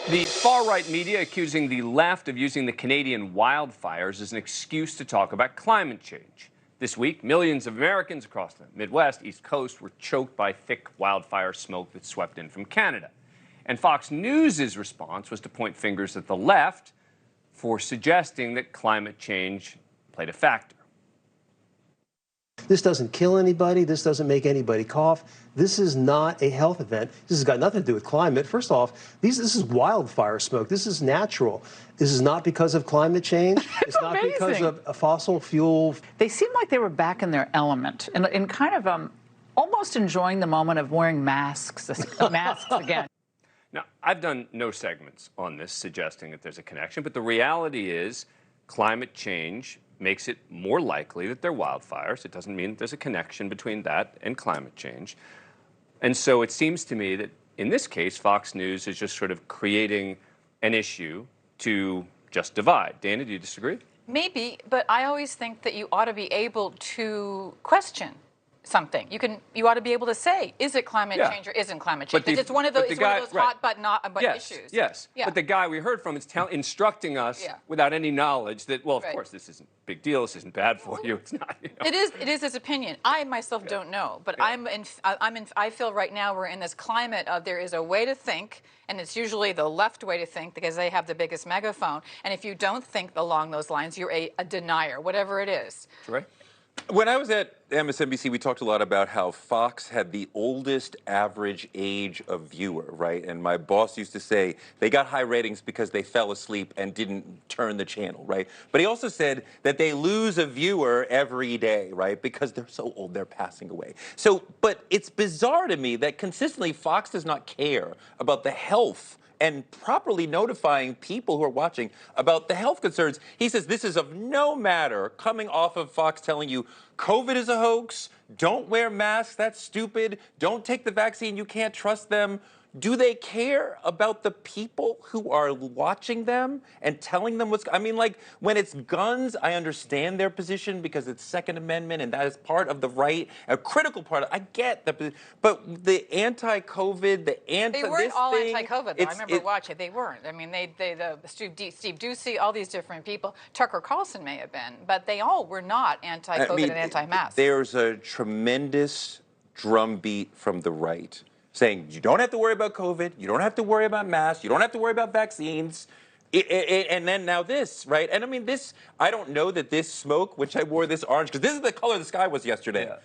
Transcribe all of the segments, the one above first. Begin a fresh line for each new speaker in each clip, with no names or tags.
The far-right media accusing the left of using the Canadian wildfires as an excuse to talk about climate change. This week, millions of Americans across the Midwest, East Coast were choked by thick wildfire smoke that swept in from Canada. And Fox News' response was to point fingers at the left for suggesting that climate change played a factor.
This doesn't kill anybody. This doesn't make anybody cough. This is not a health event. This has got nothing to do with climate. First off, this is wildfire smoke. This is natural. This is not because of climate change. It's not because of a fossil fuel.
They seemed like they were back in their element and kind of almost enjoying the moment of wearing masks again.
Now, I've done no segments on this suggesting that there's a connection, but the reality is climate change makes it more likely that there are wildfires. It doesn't mean that there's a connection between that and climate change. And so it seems to me that in this case, Fox News is just sort of creating an issue to just divide. Dana, do you disagree?
Maybe, but I always think that you ought to be able to question something. You ought to be able to say, is it climate change or isn't climate change? Because it's one of those, hot but not issues.
Yes, but the guy we heard from is instructing us without any knowledge that, well, of course, this isn't a big deal. This isn't bad for you. It's not. You know.
It is his opinion. I myself don't know, but I feel right now we're in this climate of there is a way to think, and it's usually the left way to think because they have the biggest megaphone. And if you don't think along those lines, you're a denier, whatever it is.
Right.
When I was at MSNBC, we talked a lot about how Fox had the oldest average age of viewer, right? And my boss used to say they got high ratings because they fell asleep and didn't turn the channel, right? But he also said that they lose a viewer every day, right? Because they're so old, they're passing away. So, but it's bizarre to me that consistently Fox does not care about the health and properly notifying people who are watching about the health concerns. He says this is of no matter, coming off of Fox telling you COVID is a hoax, don't wear masks, that's stupid, don't take the vaccine, you can't trust them. Do they care about the people who are watching them and telling them what's... I mean, like, when it's guns, I understand their position because it's Second Amendment and that is part of the right, a critical part of... I get that, but the anti-COVID, the anti...
They weren't all anti-COVID, though. I remember watching. They weren't. I mean, Steve Doocy, all these different people. Tucker Carlson may have been, but they all were not anti-COVID and anti-mask.
There's a tremendous drumbeat from the right saying you don't have to worry about COVID, you don't have to worry about masks, you don't have to worry about vaccines. And then now this, right? And I mean, this, I don't know that this smoke, which I wore this orange, because this is the color the sky was yesterday,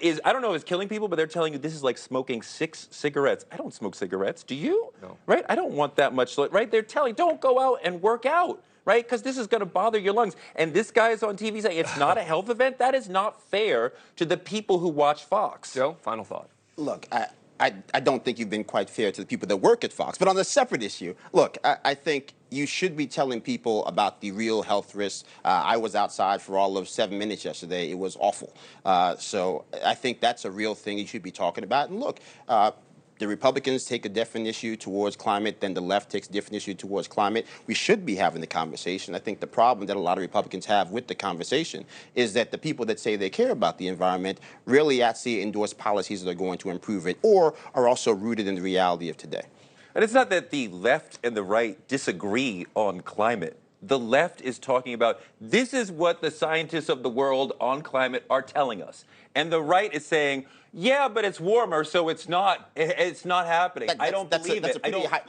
is, I don't know if it's killing people, but they're telling you this is like smoking 6 cigarettes. I don't smoke cigarettes. Do you?
No.
Right? I don't want that much, right? They're telling, don't go out and work out. Right? Because this is going to bother your lungs. And this guy is on TV saying it's not a health event. That is not fair to the people who watch Fox.
Joe, final thought.
Look, I don't think you've been quite fair to the people that work at Fox. But on a separate issue, look, I think you should be telling people about the real health risks. I was outside for all of 7 minutes yesterday. It was awful. So I think that's a real thing you should be talking about. And look, the Republicans take a different issue towards climate than the left takes a different issue towards climate. We should be having the conversation. I think the problem that a lot of Republicans have with the conversation is that the people that say they care about the environment really actually endorse policies that are going to improve it or are also rooted in the reality of today.
And it's not that the left and the right disagree on climate. The left is talking about this is what the scientists of the world on climate are telling us. And the right is saying, yeah, but it's warmer, so it's not happening. I don't believe it.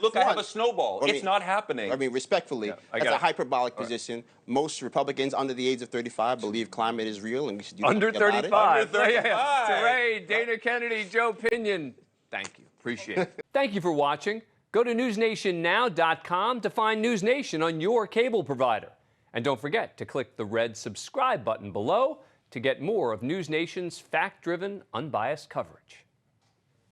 Look, I have a snowball. It's not happening.
I mean, respectfully, that's a hyperbolic position. Most Republicans under the age of 35 believe climate is real and we should do something
about it. Under 35.
Touré,
Dana Kennedy, Joe Pinion. Thank you. Appreciate it. Thank you for watching. Go to NewsNationNow.com to find NewsNation on your cable provider. And don't forget to click the red subscribe button below to get more of NewsNation's fact-driven, unbiased coverage.